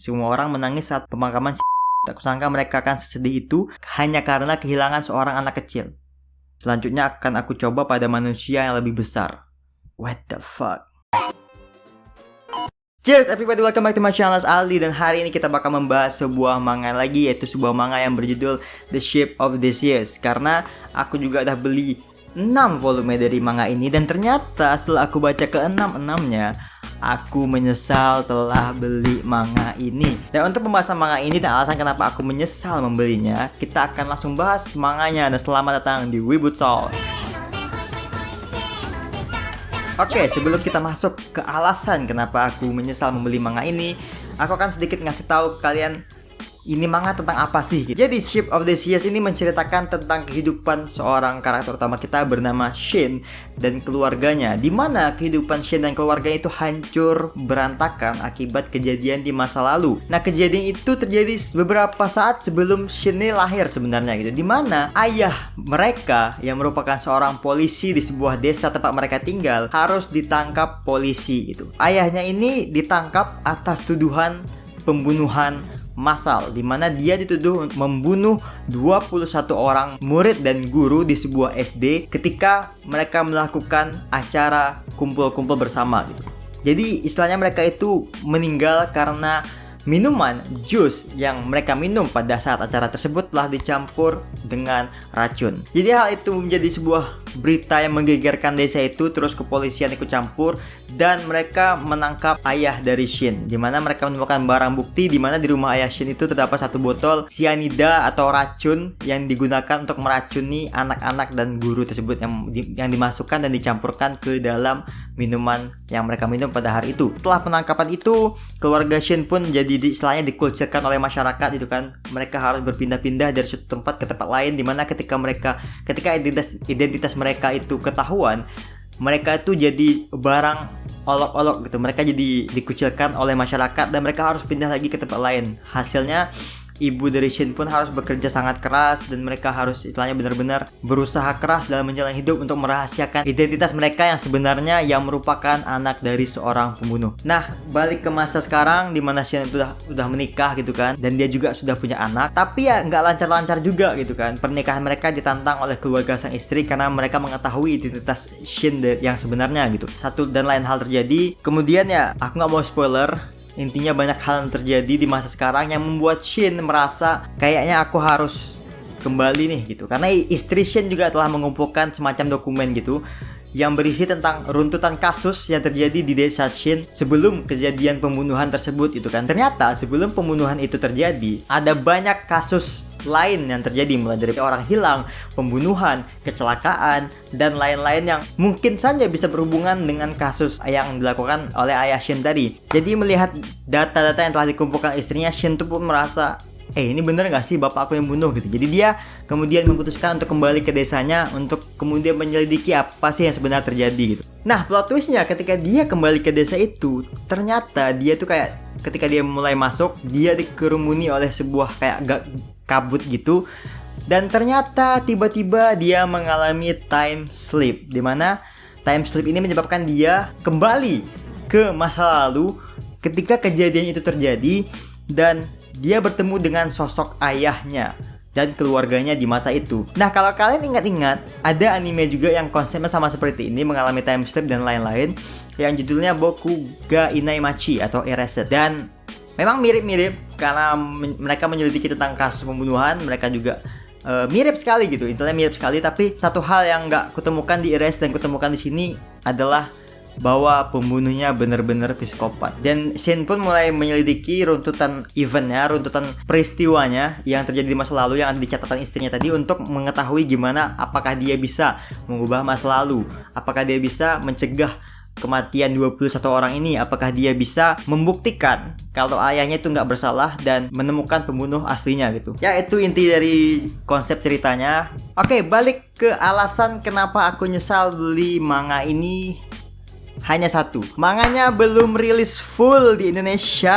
Semua orang menangis saat pemakaman. Tak kusangka mereka akan sesedih itu hanya karena kehilangan seorang anak kecil. Selanjutnya akan aku coba pada manusia yang lebih besar. What the fuck? Cheers everybody, welcome back to my channel, Aldi. Dan hari ini kita bakal membahas sebuah manga lagi, yaitu sebuah manga yang berjudul The Shape of Theseus. Karena aku juga udah beli 6 volume dari manga ini, dan ternyata setelah aku baca ke-6-6-nya, aku menyesal telah beli manga ini. Dan untuk pembahasan manga ini dan alasan kenapa aku menyesal membelinya, kita akan langsung bahas manganya. Dan selamat datang di Wibu Talk. Oke, sebelum kita masuk ke alasan kenapa aku menyesal membeli manga ini, aku akan sedikit ngasih tahu ke kalian ini manga tentang apa sih gitu. Jadi Shape of Theseus ini menceritakan tentang kehidupan seorang karakter utama kita bernama Shin dan keluarganya, di mana kehidupan Shin dan keluarganya itu hancur berantakan akibat kejadian di masa lalu. Nah, kejadian itu terjadi beberapa saat sebelum Shin ini lahir sebenarnya gitu, di mana ayah mereka yang merupakan seorang polisi di sebuah desa tempat mereka tinggal harus ditangkap polisi gitu. Ayahnya ini ditangkap atas tuduhan pembunuhan massal, di mana dia dituduh membunuh 21 orang murid dan guru di sebuah SD ketika mereka melakukan acara kumpul-kumpul bersama gitu. Jadi istilahnya mereka itu meninggal karena minuman jus yang mereka minum pada saat acara tersebut telah dicampur dengan racun. Jadi hal itu menjadi sebuah berita yang menggegerkan desa itu. Terus kepolisian ikut campur dan mereka menangkap ayah dari Shin, di mana mereka menemukan barang bukti di mana di rumah ayah Shin itu terdapat satu botol sianida atau racun yang digunakan untuk meracuni anak-anak dan guru tersebut yang dimasukkan dan dicampurkan ke dalam minuman yang mereka minum pada hari itu. Setelah penangkapan itu, keluarga Shin pun jadi istilahnya dikulturkan oleh masyarakat itu kan. Mereka harus berpindah-pindah dari suatu tempat ke tempat lain, dimana ketika identitas mereka itu ketahuan, mereka itu jadi barang olok-olok gitu. Mereka jadi dikucilkan oleh masyarakat dan mereka harus pindah lagi ke tempat lain. Hasilnya ibu dari Shin pun harus bekerja sangat keras dan mereka harus istilahnya benar-benar berusaha keras dalam menjalani hidup untuk merahasiakan identitas mereka yang sebenarnya yang merupakan anak dari seorang pembunuh. Nah, balik ke masa sekarang di mana Shin itu udah menikah gitu kan, dan dia juga sudah punya anak, tapi ya nggak lancar-lancar juga gitu kan. Pernikahan mereka ditantang oleh keluarga sang istri karena mereka mengetahui identitas Shin yang sebenarnya gitu. Satu dan lain hal terjadi. Kemudian ya, aku nggak mau spoiler. Intinya banyak hal yang terjadi di masa sekarang yang membuat Shin merasa kayaknya aku harus kembali nih gitu. Karena istri Shin juga telah mengumpulkan semacam dokumen gitu yang berisi tentang runtutan kasus yang terjadi di desa Shin sebelum kejadian pembunuhan tersebut itu kan. Ternyata sebelum pembunuhan itu terjadi, ada banyak kasus lain yang terjadi, mulai dari orang hilang, pembunuhan, kecelakaan, dan lain-lain yang mungkin saja bisa berhubungan dengan kasus yang dilakukan oleh ayah Shin tadi. Jadi melihat data-data yang telah dikumpulkan istrinya, Shin tuh pun merasa, ini bener gak sih bapak aku yang bunuh gitu. Jadi dia kemudian memutuskan untuk kembali ke desanya untuk kemudian menyelidiki apa sih yang sebenarnya terjadi gitu. Nah, plot twistnya ketika dia kembali ke desa itu, ternyata dia tuh kayak ketika dia mulai masuk, dia dikerumuni oleh sebuah kayak kabut gitu. Dan ternyata tiba-tiba dia mengalami time sleep, dimana time sleep ini menyebabkan dia kembali ke masa lalu ketika kejadian itu terjadi, dan dia bertemu dengan sosok ayahnya dan keluarganya di masa itu. Nah, kalau kalian ingat-ingat, ada anime juga yang konsepnya sama seperti ini, mengalami time sleep dan lain-lain, yang judulnya Boku ga Inaimachi atau Erased. Dan memang mirip-mirip karena mereka menyelidiki tentang kasus pembunuhan. Mereka juga mirip sekali gitu, intinya mirip sekali. Tapi satu hal yang nggak kutemukan di Erased dan kutemukan di sini adalah bahwa pembunuhnya benar-benar psikopat. Dan Shin pun mulai menyelidiki runtutan eventnya, runtutan peristiwanya yang terjadi di masa lalu yang ada di catatan istrinya tadi, untuk mengetahui gimana apakah dia bisa mengubah masa lalu, apakah dia bisa mencegah kematian 21 orang ini, apakah dia bisa membuktikan kalau ayahnya itu nggak bersalah dan menemukan pembunuh aslinya gitu. Ya, itu inti dari konsep ceritanya. Oke, balik ke alasan kenapa aku nyesal beli manga ini. Hanya satu, manganya belum rilis full di Indonesia.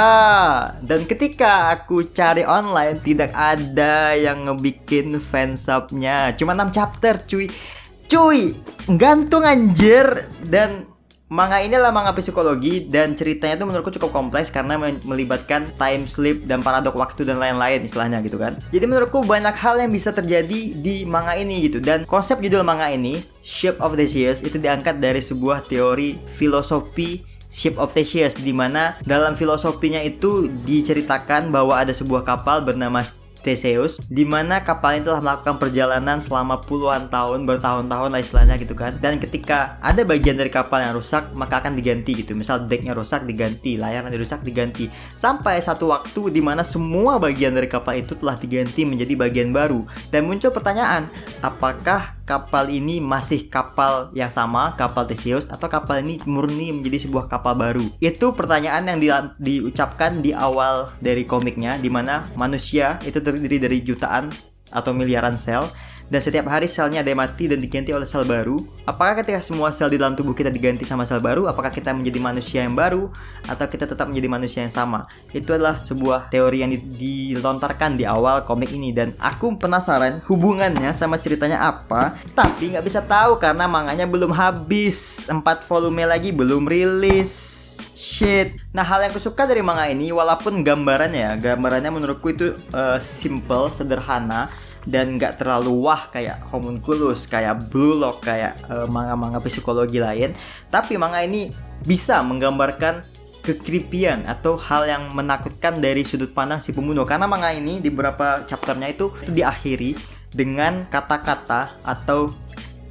Dan ketika aku cari online, tidak ada yang ngebikin fansubnya. Cuma 6 chapter cuy, gantung anjir. Dan Manga ini adalah manga psikologi dan ceritanya itu menurutku cukup kompleks karena melibatkan time sleep dan paradok waktu dan lain-lain istilahnya gitu kan. Jadi menurutku banyak hal yang bisa terjadi di manga ini gitu. Dan konsep judul manga ini, Ship of Theseus, itu diangkat dari sebuah teori filosofi Ship of Theseus, di mana dalam filosofinya itu diceritakan bahwa ada sebuah kapal bernama Theseus, di mana kapal ini telah melakukan perjalanan selama puluhan tahun, bertahun-tahun lah istilahnya gitu kan. Dan ketika ada bagian dari kapal yang rusak, maka akan diganti gitu. Misal decknya rusak diganti, layarnya rusak diganti, sampai satu waktu di mana semua bagian dari kapal itu telah diganti menjadi bagian baru. Dan muncul pertanyaan, apakah kapal ini masih kapal yang sama, kapal Theseus, atau kapal ini murni menjadi sebuah kapal baru? Itu pertanyaan yang diucapkan di awal dari komiknya, di mana manusia itu terdiri dari jutaan atau miliaran sel, dan setiap hari selnya ada yang mati dan diganti oleh sel baru. Apakah ketika semua sel di dalam tubuh kita diganti sama sel baru, apakah kita menjadi manusia yang baru atau kita tetap menjadi manusia yang sama? Itu adalah sebuah teori yang dilontarkan di awal komik ini, dan aku penasaran hubungannya sama ceritanya apa, tapi nggak bisa tahu karena manganya belum habis, 4 volume lagi belum rilis. Shit. Nah, hal yang aku suka dari manga ini, walaupun gambarannya menurutku itu simple, sederhana, dan nggak terlalu wah kayak Homunculus, kayak Blue Lock, kayak manga-manga psikologi lain. Tapi manga ini bisa menggambarkan kekripian atau hal yang menakutkan dari sudut pandang si pembunuh. Karena manga ini di beberapa chapternya itu diakhiri dengan kata-kata atau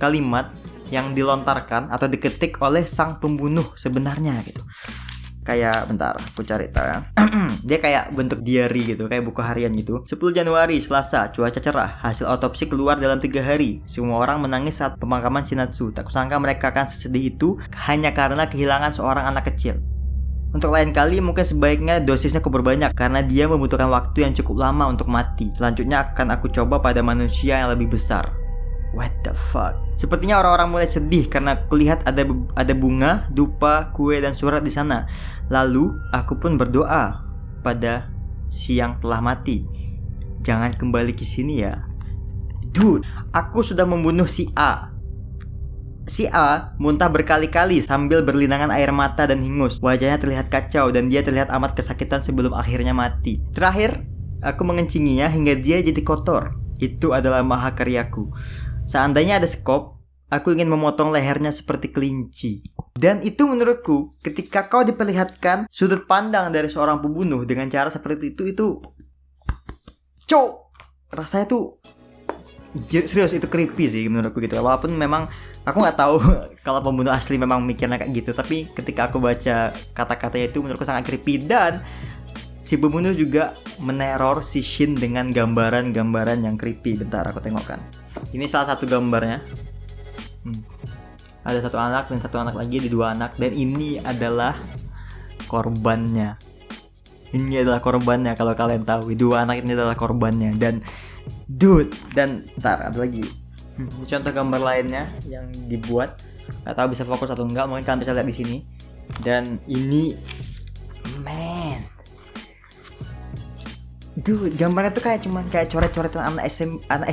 kalimat yang dilontarkan atau diketik oleh sang pembunuh sebenarnya gitu. Kayak, bentar, aku cari tahu ya. Dia kayak bentuk diary gitu, kayak buku harian gitu. 10 Januari, Selasa, cuaca cerah. Hasil otopsi keluar dalam 3 hari. Semua orang menangis saat pemakaman Shinatsu. Tak kusangka mereka akan sesedih itu hanya karena kehilangan seorang anak kecil. Untuk lain kali mungkin sebaiknya dosisnya kuperbanyak karena dia membutuhkan waktu yang cukup lama untuk mati. Selanjutnya akan aku coba pada manusia yang lebih besar. What the fuck? Sepertinya orang-orang mulai sedih karena kulihat ada bunga, dupa, kue, dan surat di sana. Lalu aku pun berdoa pada si yang telah mati. Jangan kembali ke sini ya. Dude, aku sudah membunuh si A. Si A muntah berkali-kali sambil berlinangan air mata dan hingus. Wajahnya terlihat kacau dan dia terlihat amat kesakitan sebelum akhirnya mati. Terakhir, aku mengencinginya hingga dia jadi kotor. Itu adalah mahakaryaku. Seandainya ada skop, aku ingin memotong lehernya seperti kelinci. Dan itu menurutku, ketika kau diperlihatkan sudut pandang dari seorang pembunuh dengan cara seperti itu rasanya tuh serius, itu creepy sih menurutku gitu. Walaupun memang aku nggak tahu kalau pembunuh asli memang mikirnya kayak gitu, tapi ketika aku baca kata-katanya itu menurutku sangat creepy. Dan si pembunuh juga meneror si Shin dengan gambaran-gambaran yang creepy. Bentar, aku tengokkan. Ini salah satu gambarnya. Ada satu anak dan satu anak lagi, di 2 anak. Dan ini adalah korbannya. Ini adalah korbannya kalau kalian tahu. 2 anak ini adalah korbannya. Dan dude, dan ntar ada lagi. Ini contoh gambar lainnya yang dibuat. Gak tahu bisa fokus atau enggak, mungkin kalian bisa lihat di sini. Dan ini, man, dude, gambarnya tuh kayak coret-coretan anak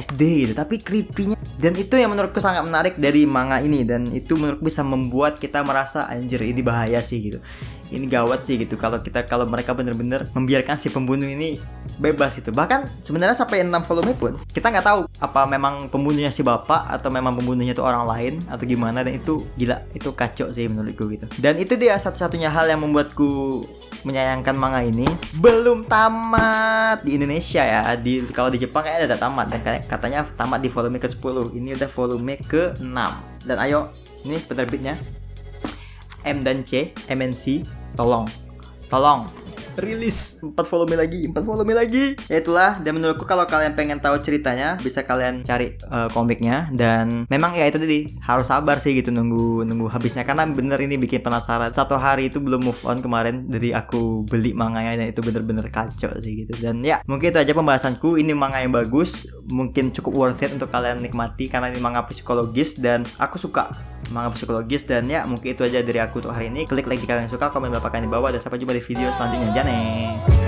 SD gitu, tapi creepy-nya. Dan itu yang menurutku sangat menarik dari manga ini, dan itu menurutku bisa membuat kita merasa anjir ini bahaya sih gitu. Ini gawat sih gitu kalau mereka bener-bener membiarkan si pembunuh ini bebas gitu. Bahkan sebenarnya sampai 6 volume pun kita nggak tahu apa memang pembunuhnya si bapak atau memang pembunuhnya itu orang lain atau gimana. Dan itu gila, itu kacau sih menurutku gitu. Dan itu dia satu-satunya hal yang membuatku menyayangkan manga ini. Belum tamat di Indonesia ya. Kalau di Jepang kayaknya udah tamat, dan katanya tamat di volume ke-10. Ini udah volume ke-6. Dan ayo, ini penerbitnya M dan C, MNC, tolong rilis 4 volume lagi. Ya itulah. Dan menurutku kalau kalian pengen tahu ceritanya, bisa kalian cari komiknya. Dan memang ya itu tadi, harus sabar sih gitu nunggu habisnya, karena bener ini bikin penasaran. 1 hari itu belum move on kemarin dari aku beli manganya, dan itu bener-bener kacau sih gitu. Dan ya, mungkin itu aja pembahasanku. Ini manga yang bagus, mungkin cukup worth it untuk kalian nikmati karena ini manga psikologis dan aku suka manga psikologis. Dan ya, mungkin itu aja dari aku untuk hari ini. Klik like jika kalian suka, komen bapakan di bawah, dan sampai jumpa di video selanjutnya. Jane.